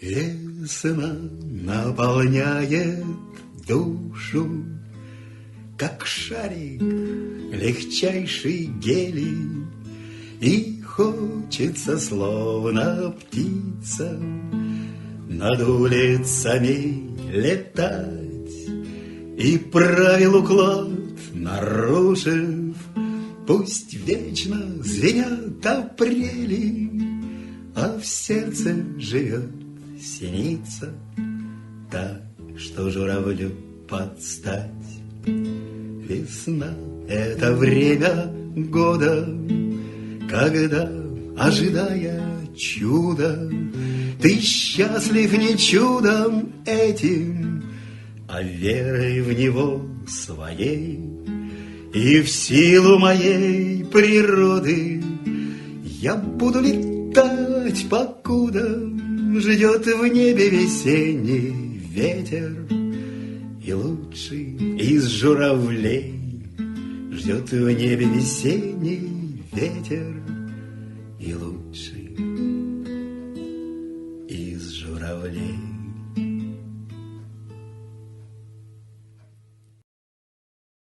Весна наполняет душу, как шарик легчайший гелий, и хочется, словно птица, над улицами летать. И правил уклад нарушив, пусть вечно звенят апрели, а в сердце живет синица, та, что журавлю подстать. Весна — это время года, когда, ожидая чуда, ты счастлив не чудом этим, а верой в него своей. И в силу моей природы я буду летать, покуда ждет в небе весенний ветер. И лучший из журавлей ждет в небе весенний ветер. И лучший из журавлей.